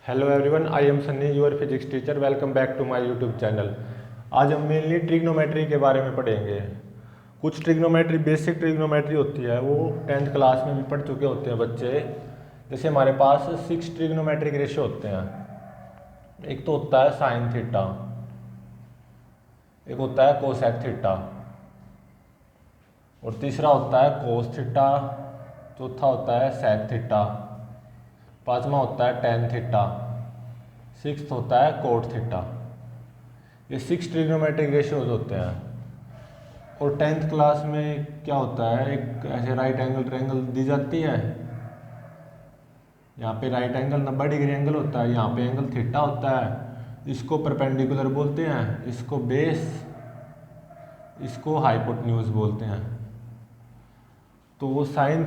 Hello everyone, I am Sunny, your physics teacher. Welcome back to my YouTube channel. आज हम mainly trigonometry के बारे में पढ़ेंगे। कुछ ट्रिग्नोमेट्री, बेसिक ट्रिग्नोमेट्री होती है, वो 10th क्लास में भी पढ़ चुके होते हैं बच्चे। जैसे हमारे पास 6 ट्रिग्नोमेट्रिक रेशियो होते हैं। एक तो होता है साइन थीटा, एक होता है कोसेक थीटा, और तीसरा होता है कोस थीटा, चौथा होता है सेक थीटा, पांचवा होता है टेन थीटा, सिक्स्थ होता है कोट थीटा। ये 6 ट्रिग्नोमेट्रिक रेशियोज होते हैं। और 10th क्लास में क्या होता है, एक ऐसे राइट एंगल ट्रायंगल दी जाती है। यहाँ पे राइट एंगल 90 डिग्री एंगल होता है, यहाँ पे एंगल थीटा होता है। इसको परपेंडिकुलर बोलते हैं, इसको बेस, इसको हाइपोटेन्यूज बोलते हैं। तो वो साइन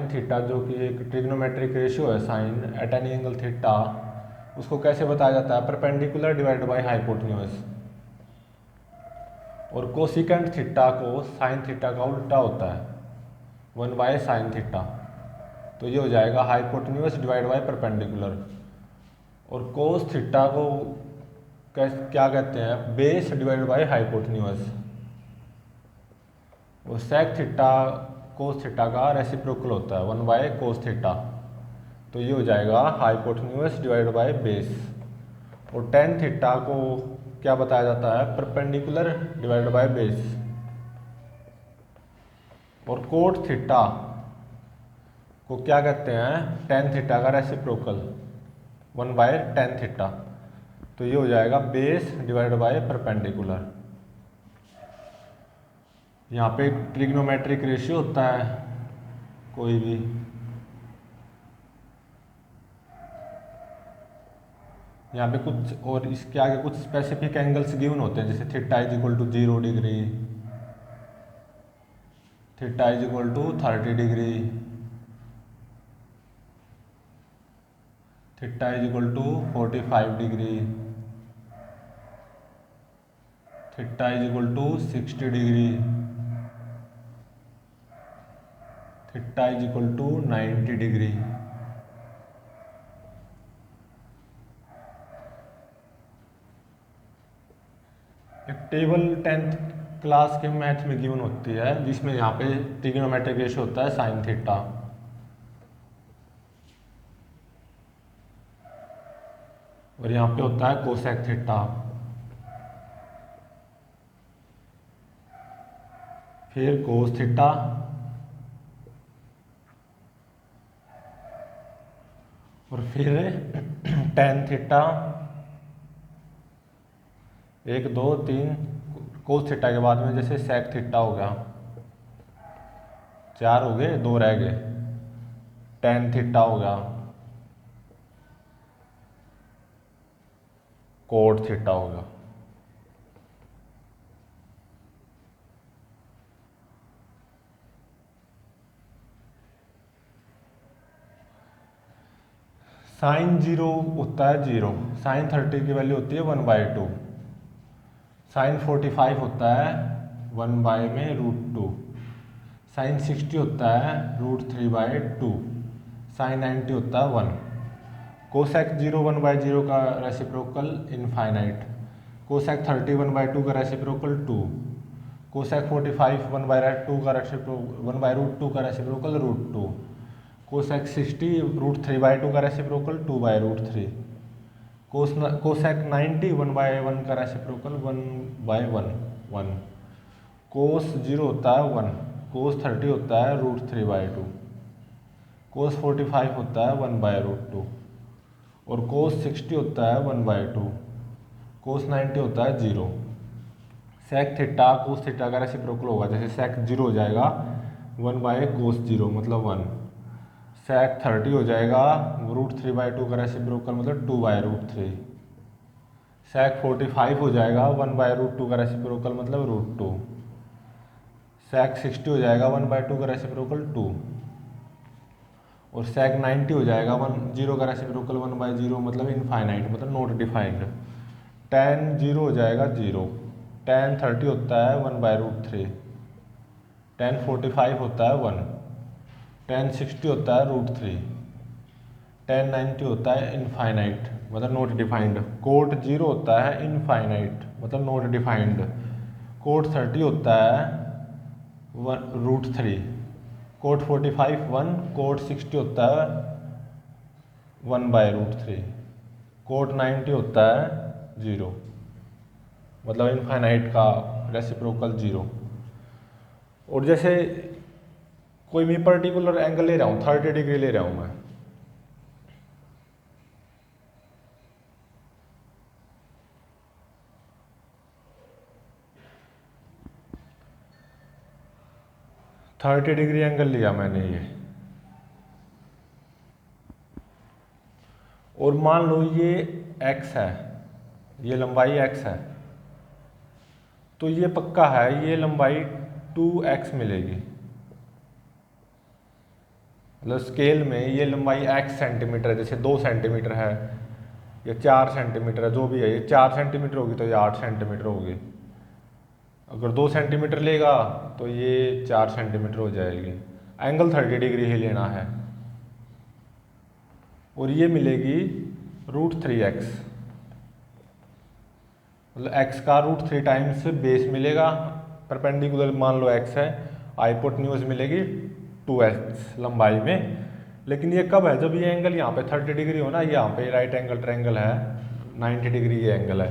थीटा जो कि एक ट्रिग्नोमेट्रिक रेशियो है, sine at any angle theta, उसको कैसे बताया जाता है? Perpendicular divide by hypotenuse. और कोसिकेंट थीटा को साइन थीटा का उल्टा होता है, 1 बाय साइन थीटा। तो ये हो जाएगा हाइपोटेन्यूज डिवाइड बाय परपेंडिकुलर। और कोस थीटा को क्या कहते हैं? Base divide by hypotenuse. और सेक थीटा कोस थीटा का रेसिप्रोकल होता है, 1 बाय कोस थीटा। तो ये हो जाएगा हाइपोटेन्यूज डिवाइड बाय बेस। और टेन थीटा को क्या बताया जाता है? Perpendicular divide by base. और कोट थीटा को क्या कहते हैं? टेन थीटा का रेसिप्रोकल, 1 बाय टेन थीटा। तो ये हो जाएगा बेस डिवाइड बाय परपेंडिकुलर। यहाँ पे ट्रिग्नोमेट्रिक रेशियो होता है कोई भी, यहाँ पे कुछ और इसके आगे कुछ स्पेसिफिक एंगल्स गिवन होते हैं, जैसे theta is equal to 0 degree, theta is equal to 30 degree, theta is equal to 45 degree, theta is equal to 60 degree, theta is equal to 90 degree. एक टेबल 10th क्लास के math में given होती है, जिसमें यहाँ पे ट्रिग्नोमेट्रिक रेशियो होता है साइन थीटा। और यहाँ पे होता है कोसेक थीटा, फिर कोस थीटा, और फिर टेन थीटा, 1 2 3 कोस थीटा के बाद में जैसे सेक थीटा हो गया, 4 हो गए, 2 रह गए, टेन थीटा हो गया, कोट थीटा हो गया। साइन 0 होता है 0, साइन 30 की वैल्यू होती है 1 बाय 2, साइन 45 होता है 1 बाय में √2, साइन 60 होता है √3 बाय 2, साइन 90 होता है 1। कोसेक 0 1 बाय 0 का रेसिप्रोकल इनफाइनाइट, कोसेक 30 1 बाय 2 का रेसिप्रोकल 2, कोसेक 45 1 बाय 2 का रेसिप्रोकल 1 बाय √2 का रेसिप्रोकल √2, कोसेक 60 √3 बाय 2 का रेसिप्रोकल 2 बाय √3, कोसेक 90 1 बाय 1 का रेसिप्रोकल 1 बाय 1 1, कोस 0 होता है 1, कोस 30 होता है √3 बाय 2, कोस 45 होता है 1 बाय √2, और कोस 60 होता है 1 बाय 2, कोस 90 होता है 0। सेक थीटा कोस थीटा का रेसिप्रोकल होगा, जैसे सेक 0 हो जाएगा 1 बाय कोस 0 मतलब 1, सेक 30 हो जाएगा √3 बाय 2 का रेसिप्रोकल मतलब 2 बाय √3, सेक 45 हो जाएगा 1 बाय √2 का रेसिप्रोकल मतलब √2, सेक 60 हो जाएगा 1 बाय 2 का रेसिप्रोकल 2, और सेक 90 हो जाएगा 0 का रेसिप्रोकल 1 बाय 0 मतलब इनफाइनाइट मतलब नॉट डिफाइंड। टेन 0 हो जाएगा 0, टेन 30 होता है 1 बाय √3, टेन 45 होता है 1, टेन 60 होता है √3, tan 90 होता है इनफाइनाइट मतलब नॉट डिफाइंड। कोट 0 होता है इनफाइनाइट मतलब नॉट डिफाइंड। कोट 30 होता है √3। कोट 45 1। कोट 60 होता है 1/√3। कोट 90 होता है 0 मतलब इनफाइनाइट का रेसिप्रोकल 0। और जैसे कोई भी पर्टिकुलर एंगल ले रहा हूँ 30 डिग्री ले रहा हूँ मैं, थर्टी डिग्री एंगल लिया मैंने ये, और मान लो ये x है, ये लंबाई x है, तो ये पक्का है ये लंबाई 2x मिलेगी। मतलब स्केल में ये लंबाई x सेंटीमीटर है, जैसे 2 सेंटीमीटर है या 4 सेंटीमीटर है, जो भी है, ये 4 सेंटीमीटर होगी तो ये 8 सेंटीमीटर होगी। अगर 2 सेंटीमीटर लेगा तो ये 4 सेंटीमीटर हो जाएगी। एंगल 30 डिग्री ही लेना है और ये मिलेगी √3x, मतलब x का √3 टाइम्स बेस मिलेगा। परपेंडिकुलर मान लो x है, हाइपोटेन्यूज मिलेगी 2x लंबाई में। लेकिन ये कब है, जब ये एंगल यहाँ पे 30 डिग्री हो ना, यहाँ पे राइट एंगल ट्रायंगल है 90 डिग्री ये एंगल है,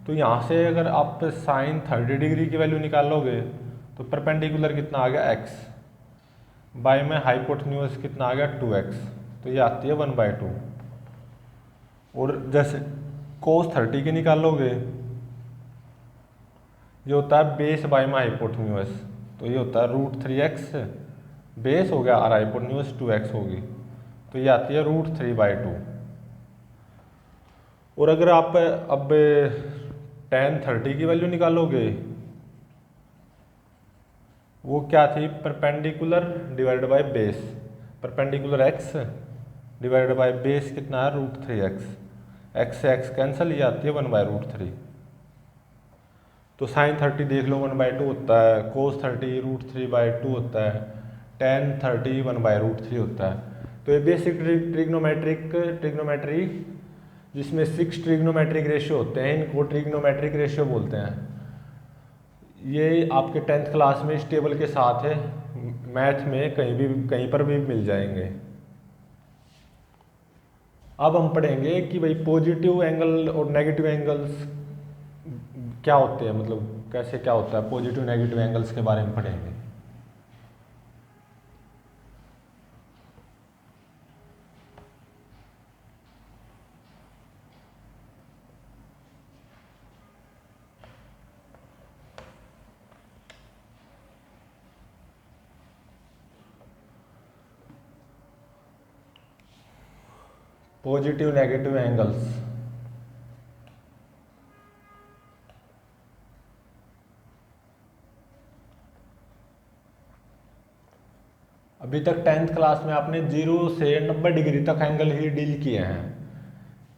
तो यहाँ से अगर आप साइन 30 डिग्री की वैल्यू निकालोगे तो परपेंडिकुलर कितना आ गया x, बाय में हाइपोटेन्यूज कितना आ गया 2x, तो ये आती है 1/2। और जैसे cos 30 की निकालोगे ये होता है बेस बाय में हाइपोटेन्यूज, तो ये होता है √3x, बेस हो गया और हाइपोटेन्यूज 2x होगी, तो ये आती है √3/2। और अगर आप अब tan 30 की वैल्यू निकालोगे, वो क्या थी, perpendicular divided by base, perpendicular x divided by base कितना है √3x, x से x कैंसिल, ये आती है 1/√3। तो साइन 30 देख लो 1/2 होता है, कोस 30 √3/2 होता है, tan 30 1/√3 होता है। तो ये बेसिक ट्रिग्नोमेट्री जिसमें 6 ट्रिग्नोमेट्रिक रेशियो होते हैं, इनको ट्रिग्नोमेट्रिक रेशियो बोलते हैं। ये आपके 10th क्लास में इस टेबल के साथ है, मैथ में कहीं पर भी मिल जाएंगे। अब हम पढ़ेंगे कि भाई पॉजिटिव एंगल और नेगेटिव एंगल्स क्या होते हैं, मतलब कैसे क्या होता है, पॉजिटिव नेगेटिव एंगल्स के बारे में पढ़ेंगे। पॉजिटिव नेगेटिव एंगल्स, अभी तक 10th क्लास में आपने 0 से 90 डिग्री तक एंगल ही डील किए हैं,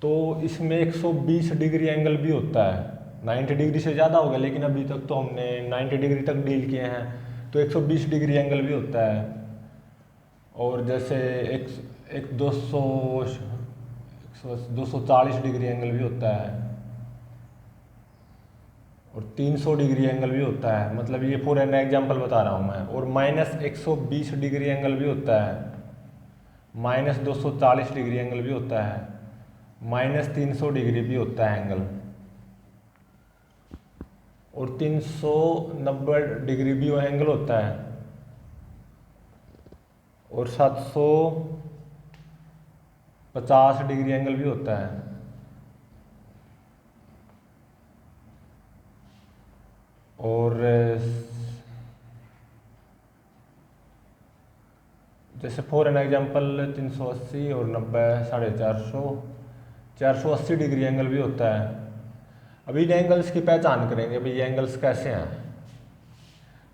तो इसमें 120 डिग्री एंगल भी होता है। 90 डिग्री से ज़्यादा हो गया, लेकिन अभी तक तो हमने 90 डिग्री तक डील किए हैं, तो 120 डिग्री एंगल भी होता है। और जैसे एक 240 डिग्री एंगल भी होता है, और 300 डिग्री एंगल भी होता है, मतलब ये फॉर एन एग्जाम्पल बता रहा हूँ मैं। और -120 डिग्री एंगल भी होता है, -240 डिग्री एंगल भी होता है, -300 डिग्री भी होता है एंगल, और 390 डिग्री भी एंगल होता है, और 750 डिग्री एंगल भी होता है। और जैसे फॉर एन एग्जाम्पल 380 और 90 450 480 डिग्री एंगल भी होता है। अभी इन एंगल्स की पहचान करेंगे, अभी ये एंगल्स कैसे हैं।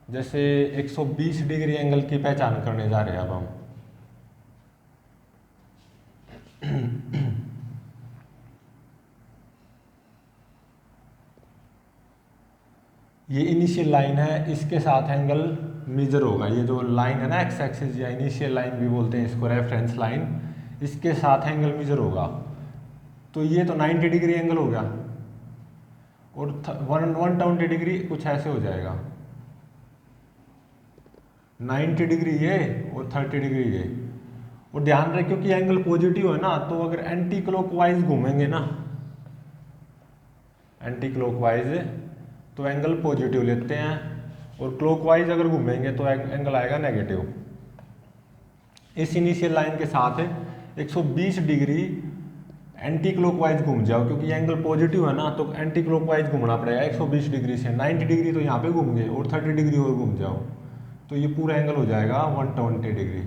जैसे 120 डिग्री एंगल की पहचान करने जा रहे हैं अब हम। ये इनिशियल लाइन है, इसके साथ एंगल मेजर होगा। ये जो लाइन है ना एक्स एक्सिस, या इनिशियल लाइन भी बोलते हैं इसको, रेफरेंस लाइन, इसके साथ एंगल मेजर होगा। तो ये तो 90 डिग्री एंगल हो गया और 120 डिग्री कुछ ऐसे हो जाएगा, 90 डिग्री ये और 30 डिग्री ये। और ध्यान रखियो कि एंगल पॉजिटिव है ना, तो अगर एंटी क्लॉकवाइज घूमेंगे ना, एंटी क्लॉकवाइज, तो एंगल पॉजिटिव लेते हैं, और क्लॉकवाइज अगर घूमेंगे तो एंगल आएगा नेगेटिव। इस इनिशियल लाइन के साथ 120 डिग्री एंटी क्लॉकवाइज घूम जाओ, क्योंकि एंगल पॉजिटिव है ना, तो एंटी क्लॉकवाइज घूमना पड़ेगा 120 डिग्री से। 90 डिग्री तो यहाँ पे घूम गए और 30 डिग्री और घूम जाओ, तो ये पूरा एंगल हो जाएगा 120 डिग्री।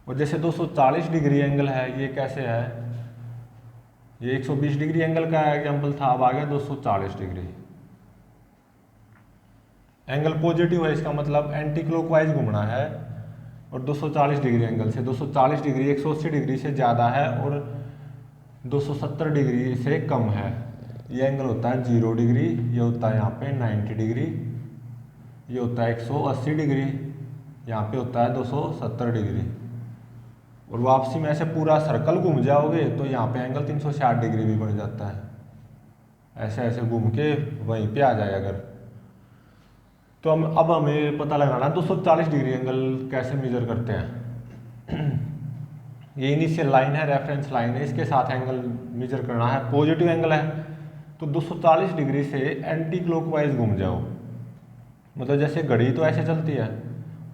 और जैसे 240 डिग्री एंगल है, ये कैसे है, ये 120 डिग्री एंगल का एग्जाम्पल था, अब आ गया 240 डिग्री। एंगल पॉजिटिव है, इसका मतलब एंटी क्लॉकवाइज घूमना है, और 240 डिग्री एंगल से 240 डिग्री 180 डिग्री से ज़्यादा है और 270 डिग्री से कम है, ये एंगल होता है 0 डिग्री, ये होता है यहाँ पे 90 डिग्री, ये होता है 180 डिग्री, यहाँ पे होता है 270 डिग्री। और वापसी में ऐसे पूरा सर्कल घूम जाओगे तो यहाँ पे एंगल 360 डिग्री भी बन जाता है, ऐसे ऐसे घूम के वहीं पे आ जाए अगर। तो अब हमें पता लगाना 240 डिग्री एंगल कैसे मेजर करते हैं। ये इनिशियल लाइन है, रेफरेंस लाइन है, इसके साथ एंगल मेजर करना है, पॉजिटिव एंगल है, तो 240 डिग्री से एंटी क्लॉकवाइज घूम जाओ। मतलब जैसे घड़ी तो ऐसे चलती है,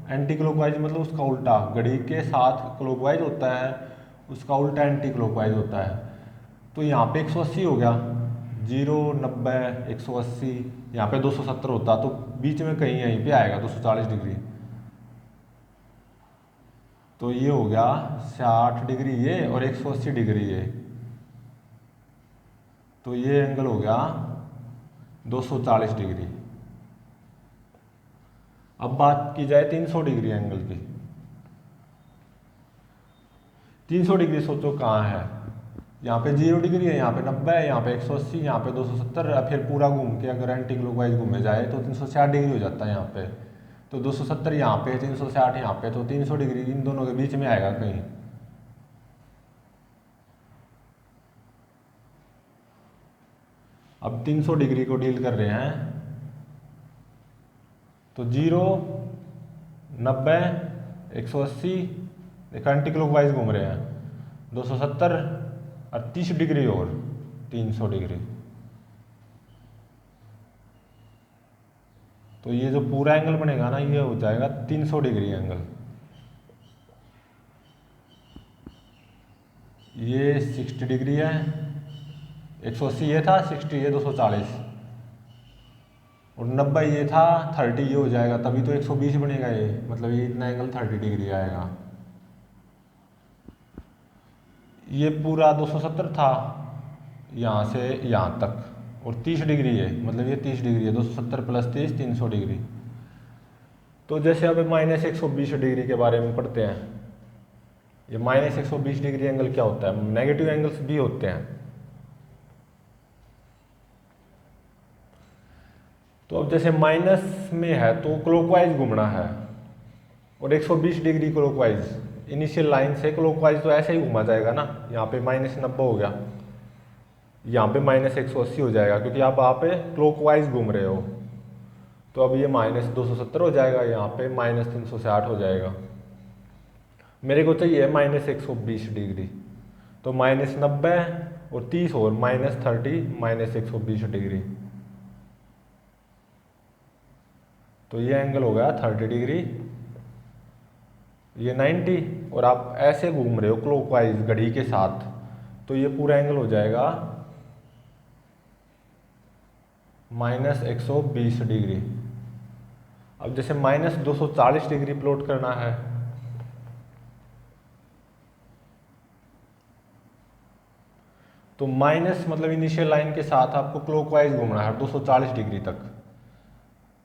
एंटी क्लॉकवाइज मतलब उसका उल्टा, घड़ी के साथ क्लॉकवाइज होता है, उसका उल्टा एंटी क्लॉकवाइज होता है। तो यहाँ पे 180 हो गया, 0, 90, 180, यहाँ पे 270 होता, तो बीच में कहीं यहीं पे आएगा 240 डिग्री। तो ये हो गया 60 डिग्री ये और 180 डिग्री ये, तो ये एंगल हो गया 240 डिग्री। अब बात की जाए 300 डिग्री एंगल की। 300 डिग्री सोचो कहाँ है, यहाँ पे 0 डिग्री है, यहाँ पे 90 है, यहाँ पे 180, यहाँ पे 270, फिर पूरा घूम के अगर एंटी क्लॉकवाइज घूमे जाए तो 360 डिग्री हो जाता है यहाँ पे। तो 270 यहाँ पे, 360 यहाँ पे, तो 300 डिग्री इन दोनों के बीच में आएगा कहीं। अब 300 डिग्री को डील कर रहे हैं, तो 0, 90, 180, देखो एंटी क्लॉकवाइज घूम रहे हैं, 270 और 30 डिग्री और 300 डिग्री। तो ये जो पूरा एंगल बनेगा ना, ये हो जाएगा 300 डिग्री एंगल। ये 60 डिग्री है, 180 ये था, 60 ये 240, और 90 ये था, 30 ये हो जाएगा, तभी तो 120 बनेगा ये, मतलब ये इतना एंगल 30 डिग्री आएगा। ये पूरा 270 था यहाँ से यहाँ तक, और 30 डिग्री है, मतलब ये 30 डिग्री है, 270 प्लस 30 300 डिग्री। तो जैसे अब -120 डिग्री के बारे में पढ़ते हैं, ये -120 डिग्री एंगल क्या होता है, नेगेटिव एंगल्स भी होते हैं। तो अब जैसे माइनस में है तो क्लॉकवाइज घूमना है, और 120 डिग्री क्लॉकवाइज, इनिशियल लाइन से क्लॉकवाइज तो ऐसे ही घूमा जाएगा ना, यहाँ पे -90 हो गया, यहाँ पे -180 हो जाएगा, क्योंकि आप यहाँ पे क्लॉकवाइज घूम रहे हो। तो अब ये -270 हो जाएगा, यहाँ पे -360 हो जाएगा। मेरे को चाहिए -120 डिग्री, तो -90 और 30 और -30 -120 डिग्री, तो ये एंगल हो गया 30 डिग्री, ये 90, और आप ऐसे घूम रहे हो क्लॉकवाइज घड़ी के साथ, तो ये पूरा एंगल हो जाएगा -120 डिग्री। अब जैसे -240 डिग्री प्लॉट करना है, तो माइनस मतलब इनिशियल लाइन के साथ आपको क्लॉकवाइज घूमना है 240 डिग्री तक,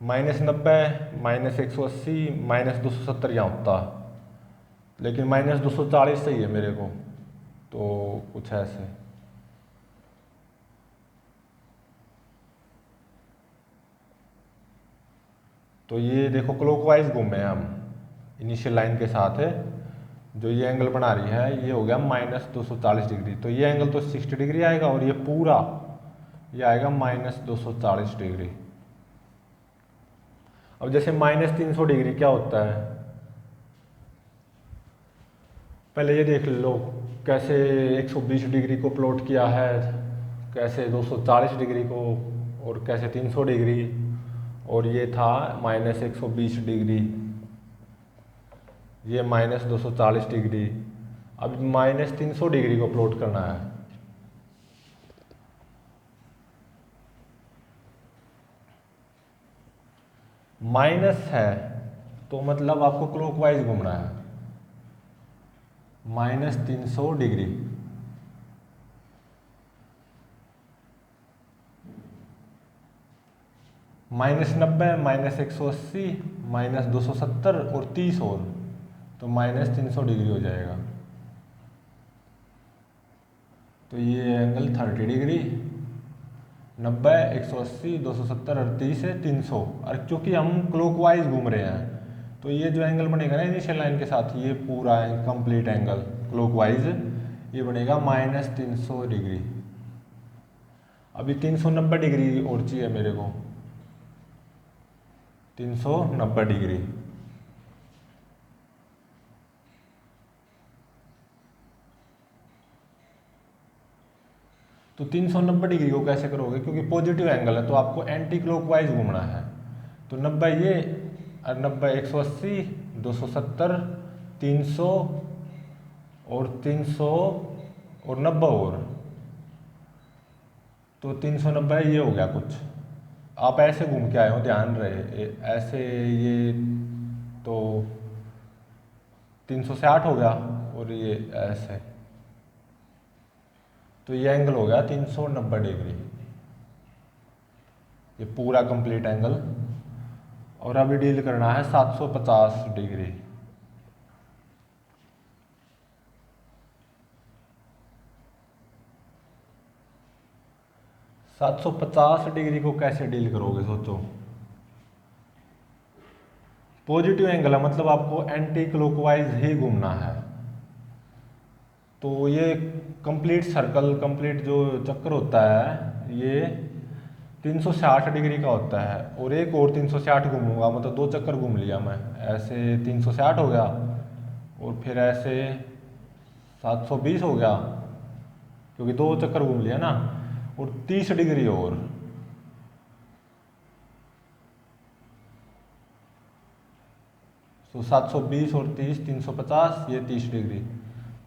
-90, -180, -270 यहाँ होता, लेकिन -240 सही है मेरे को, तो कुछ ऐसे। तो ये देखो क्लॉकवाइज घूमे हैं हम इनिशियल लाइन के साथ है, जो ये एंगल बना रही है ये हो गया -240 डिग्री। तो ये एंगल तो 60 डिग्री आएगा और ये पूरा ये आएगा -240 डिग्री। अब जैसे -300 डिग्री क्या होता है, पहले ये देख लो कैसे 120 डिग्री को प्लॉट किया है, कैसे 240 डिग्री को, और कैसे 300 डिग्री, और ये था -120 डिग्री, ये -240 डिग्री। अब -300 डिग्री को प्लॉट करना है। माइनस है तो मतलब आपको क्लॉकवाइज घूमना है, -300 डिग्री। -90, -180, -270 और 30 और, तो -300 डिग्री हो जाएगा। तो ये एंगल 30 डिग्री, 90, 180, 270 और 30 है 300। और क्योंकि हम क्लॉकवाइज घूम रहे हैं तो ये जो एंगल बनेगा ना इनिशियल लाइन के साथ, ये पूरा कंप्लीट एंगल क्लॉकवाइज ये बनेगा -300 डिग्री। अभी 390 डिग्री और चाहिए मेरे को, 390 डिग्री। तो 390 डिग्री को कैसे करोगे, क्योंकि पॉजिटिव एंगल है तो आपको एंटी क्लॉकवाइज घूमना है। तो 90 ये और 90, 180, 270, 300 और 300 और 90 और, तो 390 ये हो गया कुछ। आप ऐसे घूम के आए हो, ध्यान रहे ऐसे, ये तो 360 हो गया और ये ऐसे, तो ये एंगल हो गया 390 डिग्री, ये पूरा कंप्लीट एंगल। और अभी डील करना है 750 डिग्री। सात सौ 750 डिग्री को कैसे डील करोगे, सोचो। पॉजिटिव एंगल है मतलब आपको एंटी क्लॉकवाइज ही घूमना है। तो ये कंप्लीट सर्कल, कंप्लीट जो चक्कर होता है ये 360 डिग्री का होता है, और एक और 360 घूमूंगा, मतलब 2 चक्कर घूम लिया मैं, ऐसे 360 हो गया और फिर ऐसे 720 हो गया क्योंकि 2 चक्कर घूम लिया ना, और 30 डिग्री और, तो 720 और 30, 350, ये 30 डिग्री।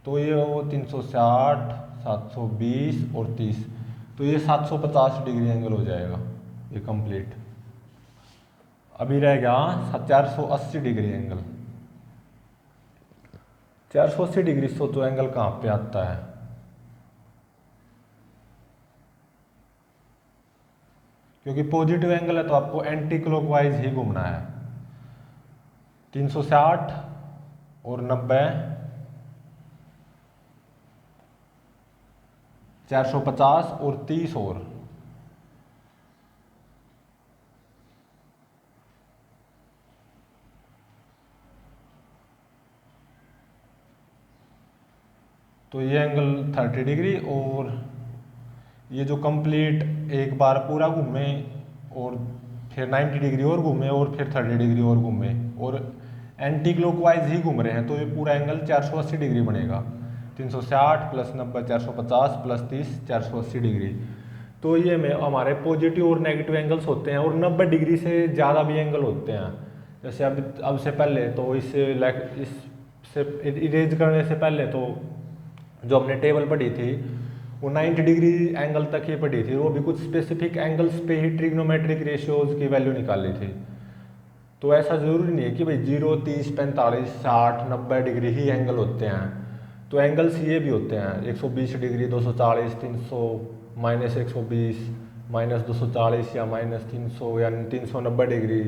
तो ये वो 360, 720 और 30, तो ये 750 डिग्री एंगल हो जाएगा ये कंप्लीट। अभी रह गया 480 डिग्री एंगल। 480 डिग्री सोचो एंगल कहाँ पे आता है, क्योंकि पॉजिटिव एंगल है तो आपको एंटी क्लॉकवाइज ही घूमना है। 360 और 90, 450 और 30 और, तो ये एंगल 30 डिग्री। और ये जो कंप्लीट एक बार पूरा घूमे और फिर 90 डिग्री और घूमे और फिर 30 डिग्री और घूमे और एंटी क्लॉकवाइज ही घूम रहे हैं, तो ये पूरा एंगल 480 डिग्री बनेगा। 360 प्लस 90, 450 प्लस 30, 480 डिग्री। तो ये में हमारे पॉजिटिव और नेगेटिव एंगल्स होते हैं, और 90 डिग्री से ज़्यादा भी एंगल होते हैं। जैसे अब से पहले तो इससे इरेज करने से पहले तो जो हमने टेबल पढ़ी थी वो 90 डिग्री एंगल तक ही पढ़ी थी, वो भी कुछ स्पेसिफिक एंगल्स पे ही ट्रिग्नोमेट्रिक रेशियोज की वैल्यू निकाली थी। तो ऐसा ज़रूरी नहीं है कि भाई 0, 30, 45, 60, 90 डिग्री ही एंगल होते हैं। तो एंगल्स ये भी होते हैं 120 डिग्री, 240, 300, -120, -240 या -300 या 390 डिग्री,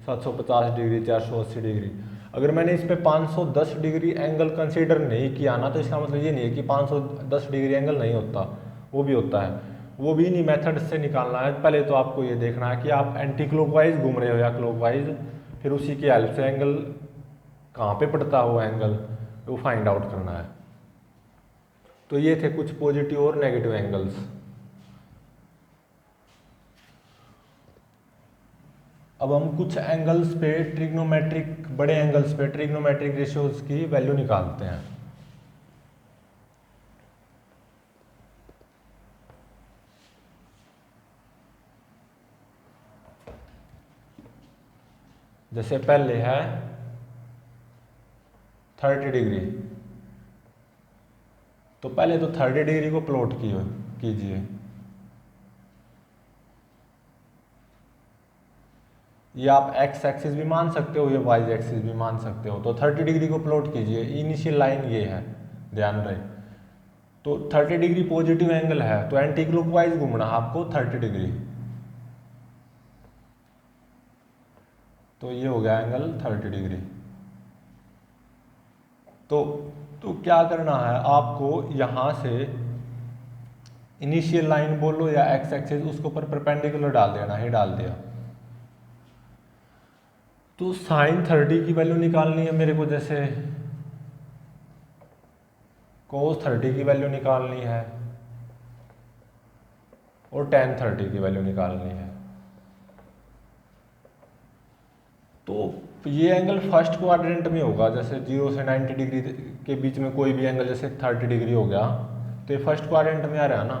750 डिग्री, 480 डिग्री। अगर मैंने इस पे 510 डिग्री एंगल कंसीडर नहीं किया ना, तो इसका मतलब ये नहीं है कि 510 डिग्री एंगल नहीं होता, वो भी होता है। वो भी नहीं मेथड से निकालना है। पहले तो आपको ये देखना है कि आप एंटी क्लॉकवाइज घूम रहे हो या क्लॉकवाइज, फिर उसी की हेल्प से एंगल कहाँ पे पड़ता हो एंगल, वो फाइंड आउट करना है। तो ये थे कुछ पॉजिटिव और नेगेटिव एंगल्स। अब हम कुछ एंगल्स पे ट्रिग्नोमेट्रिक, बड़े एंगल्स पे ट्रिग्नोमेट्रिक रेशियोज की वैल्यू निकालते हैं। जैसे पहले है 30 डिग्री, तो पहले तो 30 डिग्री को प्लॉट कीजिए। ये आप एक्स एक्सिस भी मान सकते हो, ये वाई एक्सिस भी मान सकते हो। तो 30 डिग्री को प्लॉट कीजिए, इनिशियल लाइन ये है, ध्यान रहे। तो 30 डिग्री पॉजिटिव एंगल है, तो एंटी क्लॉकवाइज घूमना आपको 30 डिग्री। तो ये हो गया एंगल 30 डिग्री। तो क्या करना है आपको, यहां से इनिशियल लाइन बोलो या एक्स एक्सिस, उसके ऊपर परपेंडिकुलर डाल देना, ही डाल दिया। तो साइन 30 की वैल्यू निकालनी है मेरे को, जैसे कोस 30 की वैल्यू निकालनी है और टेन 30 की वैल्यू निकालनी है। तो ये एंगल फर्स्ट क्वाड्रेंट में होगा, जैसे 0 से 90 डिग्री के बीच में कोई भी एंगल, जैसे 30 डिग्री हो गया, तो ये फर्स्ट क्वाड्रेंट में आ रहा है ना।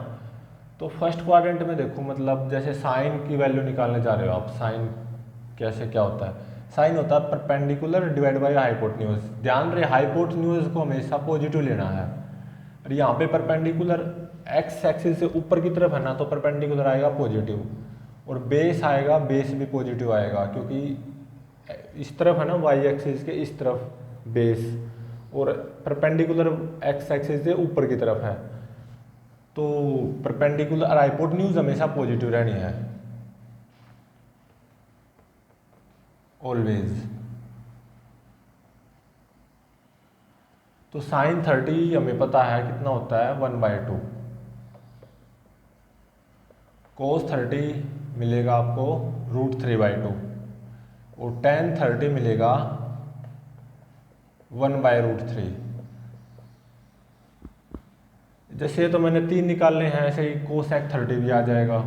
तो फर्स्ट क्वाड्रेंट में देखो, मतलब जैसे साइन की वैल्यू निकालने जा रहे हो आप, साइन कैसे क्या होता है, साइन होता है परपेंडिकुलर डिवाइड बाय हाइपोटेन्यूज। ध्यान रहे हाइपोटेन्यूज को हमेशा पॉजिटिव लेना है, और यहाँ पे परपेंडिकुलर एक्स एक्सिस से ऊपर की तरफ है ना, तो परपेंडिकुलर आएगा पॉजिटिव, और बेस आएगा, बेस भी पॉजिटिव आएगा, क्योंकि इस तरफ है ना वाई एक्सिस के इस तरफ बेस, और परपेंडिकुलर एक्स एक्सिस से ऊपर की तरफ है, तो परपेंडिकुलर हाइपोटेन्यूज हमेशा पॉजिटिव रहनी है ऑलवेज। तो साइन 30 हमें पता है कितना होता है 1/2। कोस 30 मिलेगा आपको √3/2, और टेन 30 मिलेगा 1/√3। जैसे तो मैंने 3 निकालने हैं, ऐसे ही कोसेक 30 भी आ जाएगा।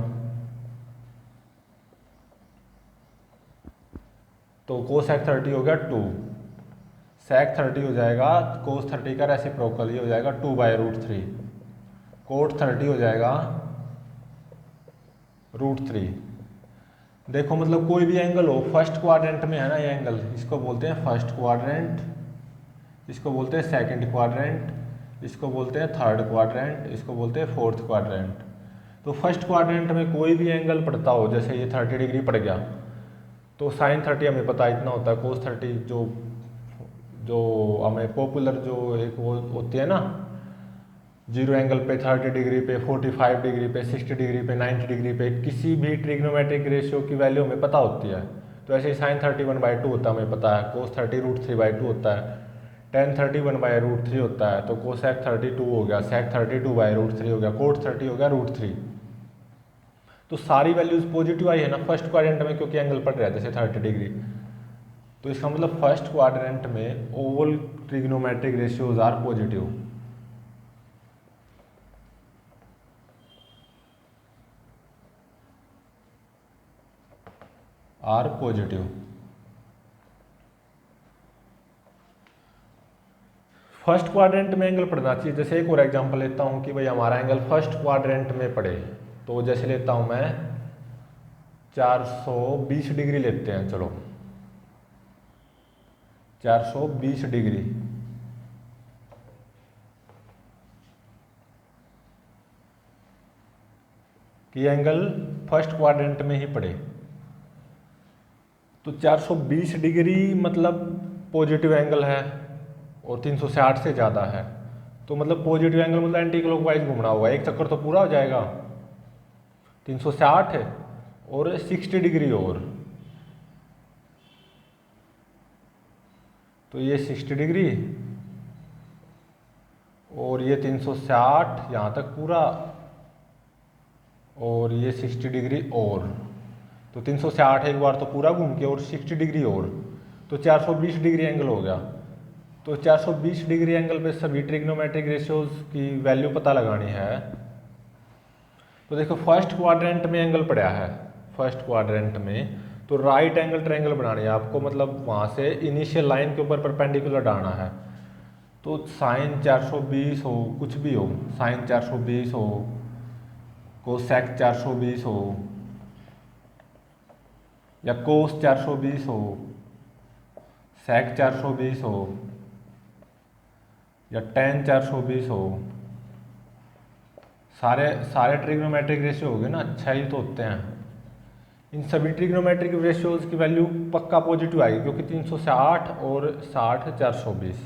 तो कोसेक 30 हो गया 2, सेक 30 हो जाएगा कोस 30 का रेसिप्रोकल, ये हो जाएगा 2/√3। कोट 30 हो जाएगा √3। देखो मतलब कोई भी एंगल हो, फर्स्ट क्वाड्रेंट में है ना ये एंगल, इसको बोलते हैं फर्स्ट क्वाड्रेंट, इसको बोलते हैं सेकंड क्वाड्रेंट, इसको बोलते हैं थर्ड क्वाड्रेंट, इसको बोलते हैं फोर्थ क्वाड्रेंट। तो फर्स्ट क्वाड्रेंट में कोई भी एंगल पड़ता हो, जैसे ये 30 डिग्री पड़ गया, तो साइन 30 हमें पता इतना होता है, कोस 30 जो हमें पॉपुलर जो एक वो होती है ना, 0 एंगल पे 30 डिग्री पे 45 डिग्री पे 60 डिग्री पे 90 डिग्री पे किसी भी ट्रिग्नोमेट्रिक रेशियो की वैल्यू हमें पता होती है। तो ऐसे ही साइन 30 1/2 होता है, हमें पता है। कोस 30 √3/2 होता है, टेन 30 1/√3 होता है, तो कोसेक 30 2 हो गया, सेक 30 2/√3 हो गया, कोट 30 हो गया √3। तो सारी वैल्यूज पॉजिटिव आई है ना फर्स्ट क्वाड्रेंट में, क्योंकि एंगल पड़ रहा है जैसे 30 डिग्री। तो इसका मतलब फर्स्ट क्वाड्रेंट में all trigonometric ratios are positive. Are positive. First quadrant में एंगल पड़ना चाहिए। जैसे एक और एग्जांपल लेता हूं कि भाई हमारा एंगल फर्स्ट क्वाड्रेंट में पड़े, तो जैसे लेता हूं मैं 420 डिग्री लेते हैं, चलो 420 डिग्री। कि एंगल फर्स्ट क्वाड्रेंट में ही पड़े, तो 420 डिग्री मतलब पॉजिटिव एंगल है और 360 से ज़्यादा है, तो मतलब पॉजिटिव एंगल मतलब एंटी क्लॉकवाइज घूमना होगा, एक चक्कर तो पूरा हो जाएगा। 360 है और 60 डिग्री और, तो ये 60 डिग्री और ये 360 यहाँ तक पूरा, और ये 60 डिग्री और, तो 360 एक बार तो पूरा घूम के और 60 डिग्री और, तो 420 डिग्री एंगल हो गया। तो 420 डिग्री एंगल पे सभी ट्रिग्नोमेट्रिक रेशियोज की वैल्यू पता लगानी है। तो देखो फर्स्ट क्वाड्रेंट में एंगल पड़ा है, फर्स्ट क्वाड्रेंट में, तो राइट एंगल ट्रायंगल बनानी है आपको, मतलब वहाँ से इनिशियल लाइन के ऊपर परपेंडिकुलर डालना है। तो साइन 420 हो, कुछ भी हो, साइन 420 हो, कोसेक 420 हो, या कोस 420 हो, सेक 420 हो, या टेन 420 हो, सारे ट्रिग्नोमेट्रिक रेशियो हो गए ना, 6 ही तो होते हैं। इन सभी ट्रिग्नोमेट्रिक रेशियोज की वैल्यू पक्का पॉजिटिव आएगी, क्योंकि 360 और 60 420,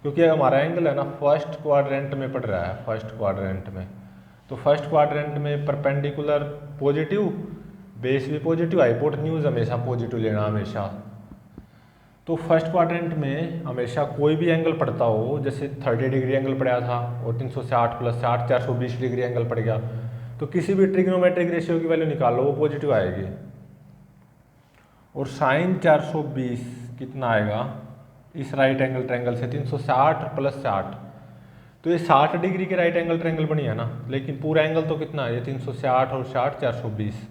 क्योंकि हमारा एंगल है ना फर्स्ट क्वाड्रेंट में पड़ रहा है, फर्स्ट क्वाड्रेंट में। तो फर्स्ट क्वाड्रेंट में परपेंडिकुलर पॉजिटिव, बेस भी पॉजिटिव, हाइपोटेन्यूज हमेशा पॉजिटिव लेना हमेशा। तो फर्स्ट क्वाड्रेंट में हमेशा कोई भी एंगल पड़ता हो, जैसे 30 डिग्री एंगल पड़ा था और 360 + 60 420 डिग्री एंगल पड़ गया, तो किसी भी ट्रिग्नोमेट्रिक रेशियो की वैल्यू निकालो वो पॉजिटिव आएगी। और साइन 420 कितना आएगा इस राइट एंगल ट्रायंगल से, 360 + 60, तो ये 60 डिग्री के राइट एंगल ट्रायंगल बनी है ना, लेकिन पूरा एंगल तो कितना है, ये 360 और 60 420।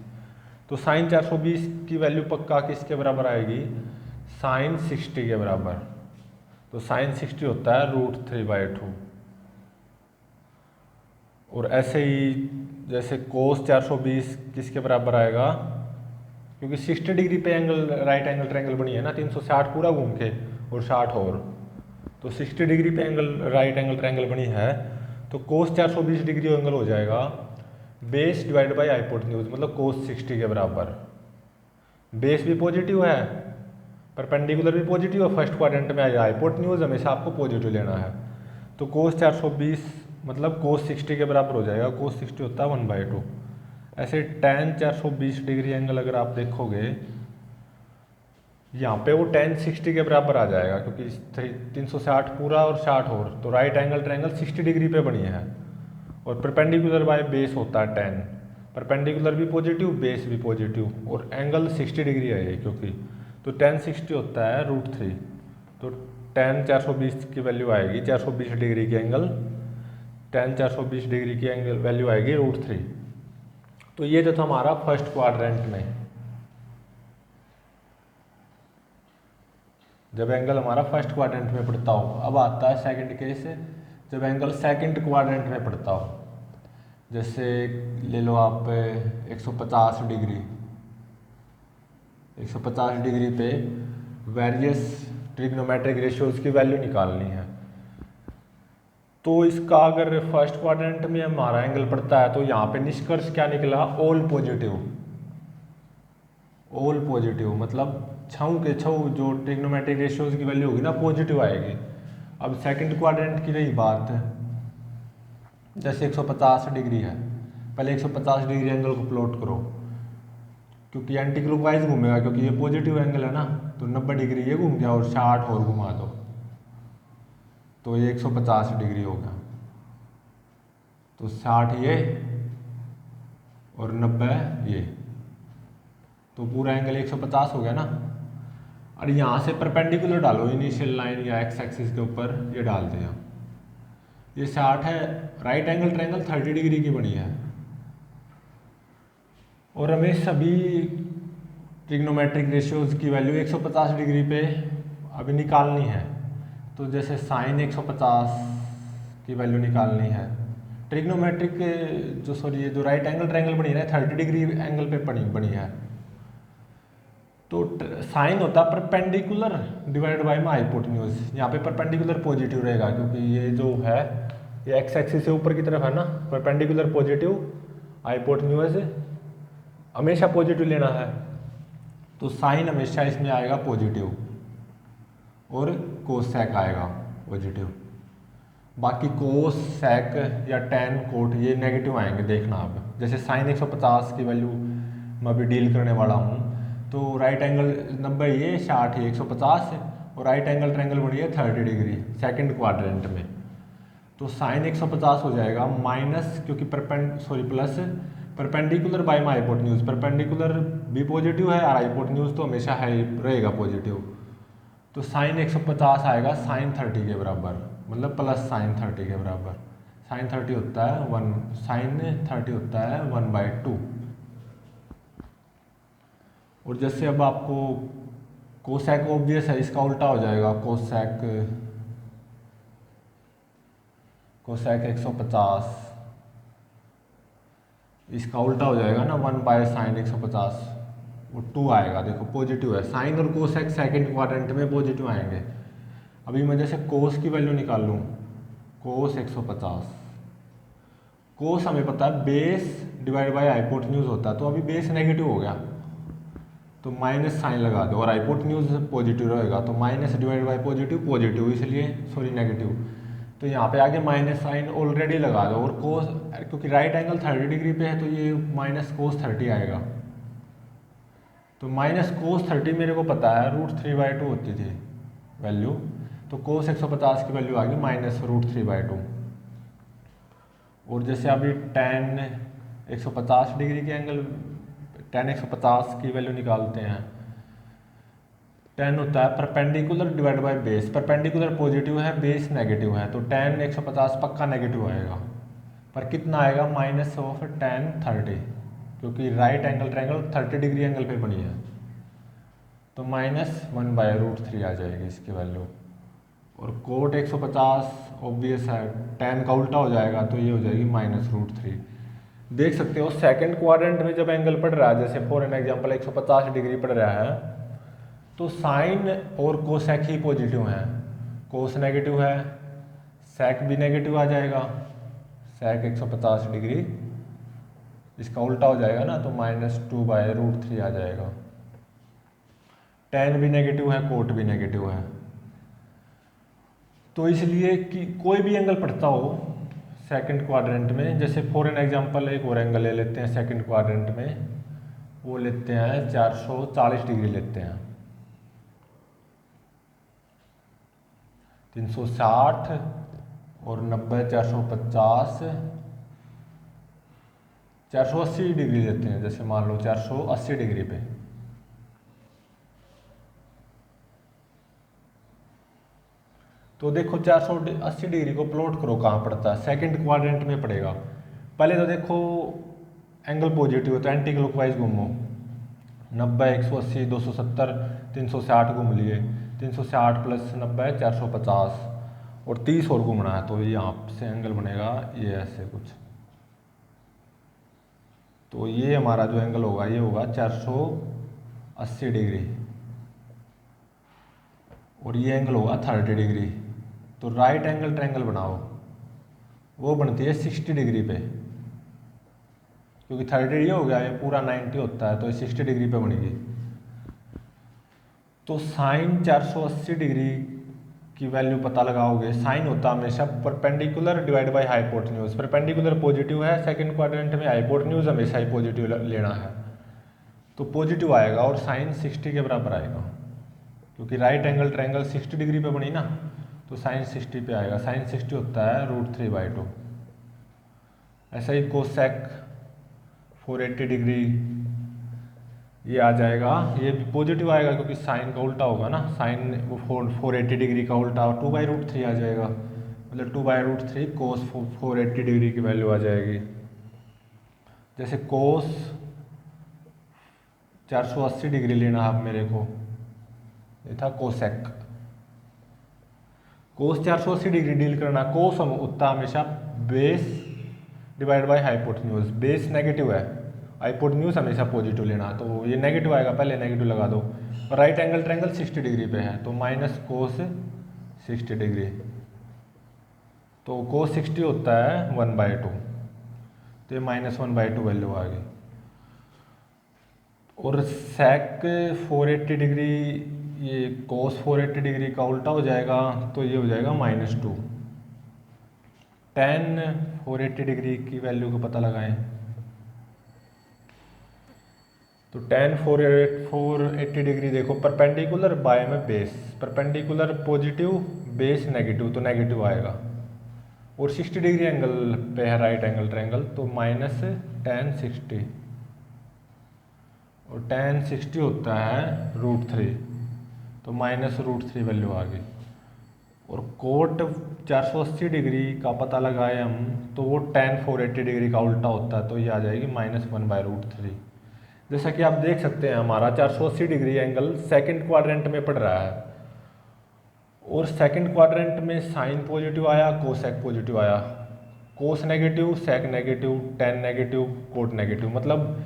तो साइन 420 की वैल्यू पक्का किसके बराबर आएगी, साइन 60 के बराबर। तो साइन 60 होता है √3/2। और ऐसे ही जैसे कोस 420 किसके बराबर आएगा, क्योंकि 60 डिग्री पे एंगल राइट एंगल ट्रायंगल बनी है ना, 360 पूरा घूम के और 60 और, तो 60 डिग्री पे एंगल राइट एंगल ट्रायंगल बनी है, तो कोस 420 डिग्री एंगल हो जाएगा बेस डिवाइड बाई हाइपोटेन्यूज, मतलब कोस 60 के बराबर। बेस भी पॉजिटिव है, परपेंडिकुलर भी पॉजिटिव है, फर्स्ट क्वाड्रेंट में आएगा, हाइपोटेन्यूज हमेशा आपको पॉजिटिव लेना है। तो कोस 420 मतलब कोस 60 के बराबर हो जाएगा, कोस 60 होता है 1/2। ऐसे tan 420 डिग्री एंगल अगर आप देखोगे यहाँ पे वो tan 60 के बराबर आ जाएगा, क्योंकि 360 पूरा और 60 और, तो राइट एंगल ट्रायंगल 60 डिग्री पे बनी है। और परपेंडिकुलर बाय बेस होता है tan, परपेंडिकुलर भी पॉजिटिव, बेस भी पॉजिटिव, और एंगल 60 डिग्री है ये, क्योंकि तो tan 60 होता है √3। तो tan 420 की वैल्यू आएगी, 420 डिग्री की एंगल, tan 420 डिग्री की एंगल वैल्यू आएगी √3। तो ये जो था हमारा फर्स्ट क्वाड्रेंट में, जब एंगल हमारा फर्स्ट क्वाड्रेंट में पड़ता हो। अब आता है सेकंड केस, जब एंगल सेकंड क्वाड्रेंट में पड़ता हो, जैसे ले लो आप 150 डिग्री, 150 डिग्री पे वेरियस ट्रिग्नोमेट्रिक रेशियोज की वैल्यू निकालनी है। तो इसका अगर फर्स्ट क्वाड्रेंट में हमारा एंगल पड़ता है, तो यहाँ पे निष्कर्ष क्या निकला, ऑल पॉजिटिव। ऑल पॉजिटिव मतलब छऊ के छऊ जो ट्रिग्नोमेट्रिक रेशियोज की वैल्यू होगी ना पॉजिटिव आएगी। अब सेकंड क्वाड्रेंट की रही बात, जैसे 150 डिग्री है, पहले 150 डिग्री एंगल को प्लॉट करो, क्योंकि एंटी क्लॉकवाइज घूमेगा, क्योंकि ये पॉजिटिव एंगल है ना, तो 90 डिग्री ये घूम गया और 60 और घुमा दो, तो ये 150 डिग्री होगा। तो 60 ये और 90 ये, तो पूरा एंगल 150 हो गया ना। और यहाँ से परपेंडिकुलर डालो इनिशियल लाइन या एक्स एक्सिस के ऊपर, ये डाल दिया, ये 60 है, राइट एंगल ट्रायंगल 30 डिग्री की बनी है। और हमें सभी ट्रिग्नोमेट्रिक रेशियोज की वैल्यू 150 डिग्री पे अभी निकालनी है। तो जैसे साइन 150 की वैल्यू निकालनी है, ट्रिग्नोमेट्रिक जो राइट एंगल ट्रायंगल बनी है 30 डिग्री एंगल पे बनी है, तो साइन होता है परपेंडिकुलर डिवाइड बाय में हाइपोटेन्यूज। यहाँ पे परपेंडिकुलर पॉजिटिव रहेगा, क्योंकि ये जो है ये एक्स एक्सिस से ऊपर की तरफ है ना, परपेंडिकुलर पॉजिटिव, हाइपोटेन्यूज हमेशा पॉजिटिव लेना है, तो साइन हमेशा इसमें आएगा पॉजिटिव और कोसेक आएगा पॉजिटिव। बाकी कोस, सेक या टेन, कोट ये नेगेटिव आएंगे, देखना आप। जैसे साइन 150 की वैल्यू मैं अभी डील करने वाला हूँ, तो राइट एंगल 90 ये, 60 ये, 150 और राइट एंगल ट्रायंगल बनी है 30 डिग्री सेकंड क्वाड्रेंट में। तो साइन 150 हो जाएगा माइनस, क्योंकि plus perpendicular by my hypotenuse, perpendicular भी पॉजिटिव है और हाइपोटेन्यूज तो हमेशा है रहेगा पॉजिटिव, तो तो साइन 150 आएगा साइन 30 के बराबर, मतलब प्लस साइन 30 के बराबर। साइन 30 होता है 1, साइन 30 होता है 1/2। और जैसे अब आपको कोसेक ऑब्वियस है, इसका उल्टा हो जाएगा, कोसेक 150, इसका उल्टा हो जाएगा ना 1/sin 150, वो 2 आएगा। देखो पॉजिटिव है, साइन और कोसेक सेकंड क्वाड्रेंट में पॉजिटिव आएंगे। अभी मैं जैसे कोस की वैल्यू निकाल लूँ, कोस 150, कोस हमें पता है बेस डिवाइड बाय हाइपोटेन्यूज होता है, तो अभी बेस नेगेटिव हो गया तो माइनस साइन लगा दो, और हाइपोटेन्यूज पॉजिटिव रहेगा तो minus divide by positive positive, इसलिए सॉरी नेगेटिव, तो यहाँ पे आगे माइनस साइन ऑलरेडी लगा दो। और कोस, क्योंकि राइट एंगल 30 डिग्री पे है तो ये माइनस कोस 30 आएगा, तो माइनस कोस 30 मेरे को पता है √3/2 होती थी वैल्यू, तो कोस 150 की वैल्यू आ गई माइनस √3/2। और जैसे अभी tan 150 डिग्री के एंगल, tan 150 की वैल्यू निकालते हैं, tan होता है perpendicular divide by base, perpendicular positive है बेस नेगेटिव है, तो tan 150 पक्का नेगेटिव आएगा, पर कितना आएगा माइनस ऑफ tan 30, क्योंकि right angle triangle 30 degree angle पे बनी है, तो -1/√3 आ जाएगी इसकी वैल्यू। और कोट 150 ऑब्वियस है, tan का उल्टा हो जाएगा तो ये हो जाएगी -√3। देख सकते हो सेकंड क्वाड्रेंट में जब एंगल पड़ रहा है, जैसे फॉर एन एग्जांपल 150 डिग्री पड़ रहा है, तो साइन और कोसेक ही पॉजिटिव हैं, कोस नेगेटिव है, सेक भी नेगेटिव आ जाएगा, सेक 150 डिग्री, इसका उल्टा हो जाएगा ना तो -2/√3 आ जाएगा। tan भी नेगेटिव है, कोट भी नेगेटिव है, तो इसलिए कि कोई भी एंगल पड़ता हो सेकंड क्वाड्रेंट में, जैसे फॉर एन एग्जांपल एक और एंगल ले लेते हैं सेकंड क्वाड्रेंट में, वो लेते हैं 440 डिग्री लेते हैं, 360 और 90 450 480 डिग्री लेते हैं, जैसे मान लो 480 डिग्री पे, तो देखो 480 डिग्री को प्लॉट करो कहाँ पड़ता है, सेकंड क्वाड्रेंट में पड़ेगा। पहले तो देखो एंगल पॉजिटिव है तो एंटी क्लॉकवाइज घूमो, 90 180 270 360 घूम लिए, 360 + 90 450 और 30 और घूमना है, तो यहाँ से एंगल बनेगा ये ऐसे कुछ, तो ये हमारा जो एंगल होगा ये होगा 480 डिग्री, और ये एंगल होगा 30 डिग्री। तो राइट एंगल ट्रायंगल बनाओ, वो बनती है 60 डिग्री पे, क्योंकि 30 ये हो गया, ये पूरा 90 होता है तो ये 60 डिग्री पे बनेगी। तो साइन 480 डिग्री की वैल्यू पता लगाओगे, साइन होता है हमेशा perpendicular divide by hypotenuse, perpendicular positive है सेकंड क्वाड्रेंट में, हाइपोटेन्यूज हमेशा ही पॉजिटिव लेना है, तो पॉजिटिव आएगा और साइन 60 के बराबर आएगा, क्योंकि राइट एंगल ट्रायंगल 60 डिग्री पे बनी ना, तो साइन 60 पे आएगा, साइन 60 होता है √3/2। ऐसा ही कोसेक 480 डिग्री ये आ जाएगा, ये भी पॉजिटिव आएगा क्योंकि साइन का उल्टा होगा ना, साइन 480 डिग्री का उल्टा 2/√3 आ जाएगा, मतलब 2/√3 कोस 480 डिग्री की वैल्यू आ जाएगी। जैसे कोस 480 डिग्री लेना आप मेरे को, ये था कोसेक, कोस 480 डिग्री डील करना, कोस हम उतना हमेशा base divide by hypotenuse, base negative है, हाइपोटेन्यूज हमेशा पॉजिटिव लेना, तो ये नेगेटिव आएगा, पहले नेगेटिव लगा दो, और राइट एंगल ट्रायंगल 60 डिग्री पे है तो माइनस कोस 60 डिग्री, तो कोस 60 होता है 1/2, तो ये -1/2 वैल्यू आ गई। और सेक 480 डिग्री, ये कोस 480 डिग्री का उल्टा हो जाएगा तो ये हो जाएगा -2। tan 480 डिग्री की वैल्यू को पता लगाएं, तो tan 480 डिग्री देखो परपेंडिकुलर बाय में base, perpendicular positive base negative, तो नेगेटिव आएगा, और 60 डिग्री एंगल पे है राइट एंगल ट्रायंगल, तो -tan 60, और tan 60 होता है √3, तो -√3 वैल्यू आ गई। और कोट 480 डिग्री का पता लगाए हम तो वो tan 480 डिग्री का उल्टा होता है, तो ये आ जाएगी -1/√3। जैसा कि आप देख सकते हैं हमारा 480 डिग्री एंगल सेकंड क्वाड्रेंट में पड़ रहा है, और सेकंड क्वाड्रेंट में साइन पॉजिटिव आया, कोसेक पॉजिटिव आया, cos negative, sec negative, tan negative, cot negative, मतलब